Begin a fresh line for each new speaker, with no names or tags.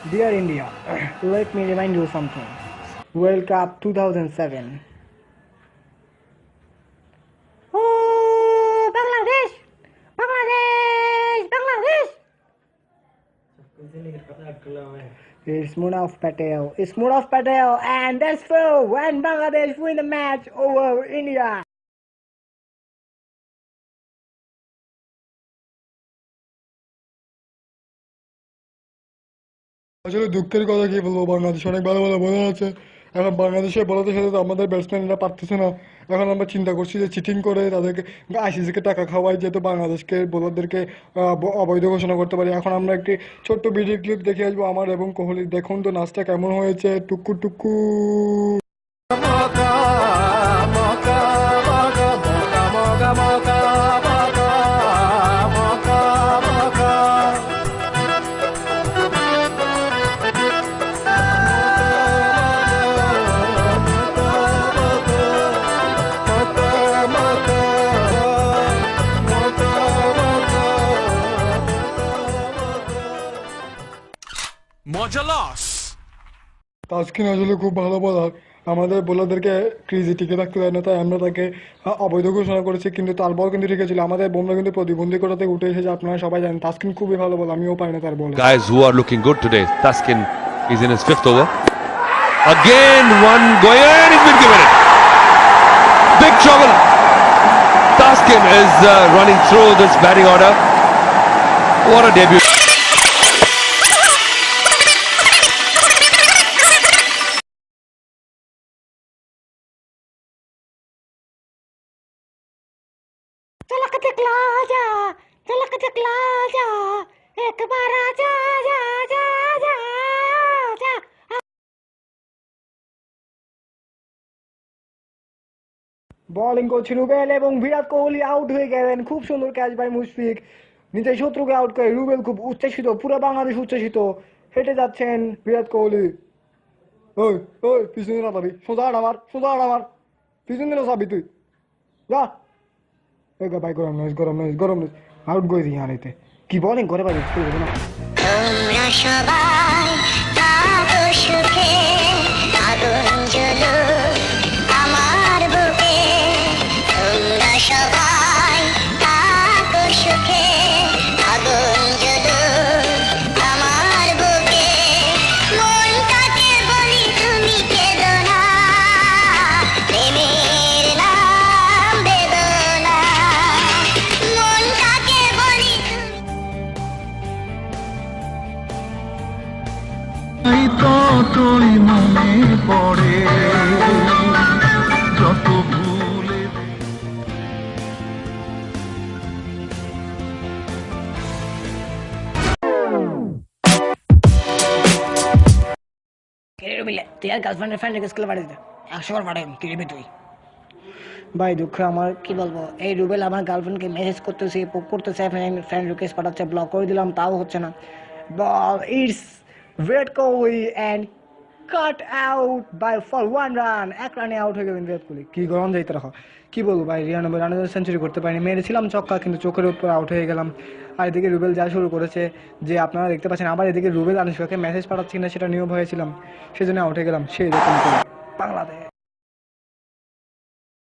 Dear India, let me remind you something. World Cup 2007. Oh, Bangladesh! Bangladesh! Bangladesh! It's Munaf Patel. It's Munaf Patel, and that's true. When Bangladesh win the match over India.
আসলে দুঃখের কথা কি বলবো, বাংলাদেশ অনেক ভালো ভালো bowler আছে। এখন বাংলাদেশের বোলারদের সাথে তো আমাদের ব্যাটসম্যানরা পারতেছে না। এখন আমরা চিন্তা করছি যে চিটিং করে তাদেরকে আইসিসিকে টাকা খাওয়াই, যেহেতু বাংলাদেশকে বোলারদেরকে অবৈধ ঘোষণা করতে পারি। এখন আমরা একটি ছোট্ট ভিডিও ক্লিপ দেখে আসবো আমার এবং কোহলির। দেখুন তো নাচটা কেমন হয়েছে, টুকু টুকু।
মজা লস।
তাসকিন আসলে খুব ভালো বোলার, আমাদের বোলারদেরকে ক্রিজে টিকে থাকতে দেয় না, তাই আমরা তাকে অবৈধ ঘোষণা করেছি। কিন্তু তার বল কিন্তু ঠিক ছিল, আমাদের বুমরা কিন্তু প্রতিবন্ধকতা থেকে উঠে এসেছে। আপনারা সবাই জানেন তাসকিন খুবই ভালো বল, আমিও পাই না তার বল।
Guys who are looking good today. Taskin is in his 5th over. Again one going and he's been given it. Big trouble. Taskin is running through this batting order. What a debut.
एक बार आजा जा जा जा जा। Bowling করছে রুবেল এবং Virat Kohli out হয়ে গেলেন। খুব সুন্দর ক্যাচ বাই মুশফিক, নিজের শত্রুকে আউট করে রুবেল খুব উচ্ছ্বসিত, পুরো বাংলাদেশ উচ্ছ্বসিত। হেঁটে যাচ্ছেন বিরাট কোহলি। ওই ওই পিছনে না পাবি, সোজা আমার পিছন দিলে যাবি তুই, যা। ভাই গরম নয় আউট করে দিই হারিতে। কি বোলিং করে ভাই,
তোমরা সবাই থাকো সুখে, আগুন জ্বলুক আমার বুকে। তোমরা সবাই থাকো সুখে, আগুন জ্বলুক আমার বুকে। মনটাকে বলি তুমি কেঁদো না, প্রেমের নাম বেদনা। মনটাকে বলি
তোরই মনে পড়ে যত ভুলে।
তুই আর গার্লফ্রেন্ডের ফ্রেন্ড রিকোয়েস্ট করে পাঠিয়ে দে, 100 বার পাঠাই কি রেবি তুই। ভাই দুঃখ আমার, কি বলবো, এই রুবেল আমার গার্লফ্রেন্ডকে মেসেজ করতেছি করতেছে, ফ্রেন্ড রিকোয়েস্ট পাঠাচ্ছে, ব্লক করে দিলাম তাও হচ্ছে না। বল it's Virat Kohli and caught out by for 1 run. 1 রানে আউট হয়ে গেলেন বিরাট কোহলি। কি গরম যাইতে রাখো, কি বলবো ভাই, 93 রানে সেঞ্চুরি করতে পারিনি, মেরেছিলাম ছক্কা কিন্তু চোখের উপর আউট হয়ে গেলাম। আর এদিকে রুবেল যা শুরু করেছে যে আপনারা দেখতে পাচ্ছেন, আবার এদিকে রুবেল আনুশকাকে মেসেজ পাঠাচ্ছি না সেটা নিয়েও ভয়েছিলাম, সেজন্য আউট হয়ে গেলাম। সেই রকম করে বাংলাদেশ।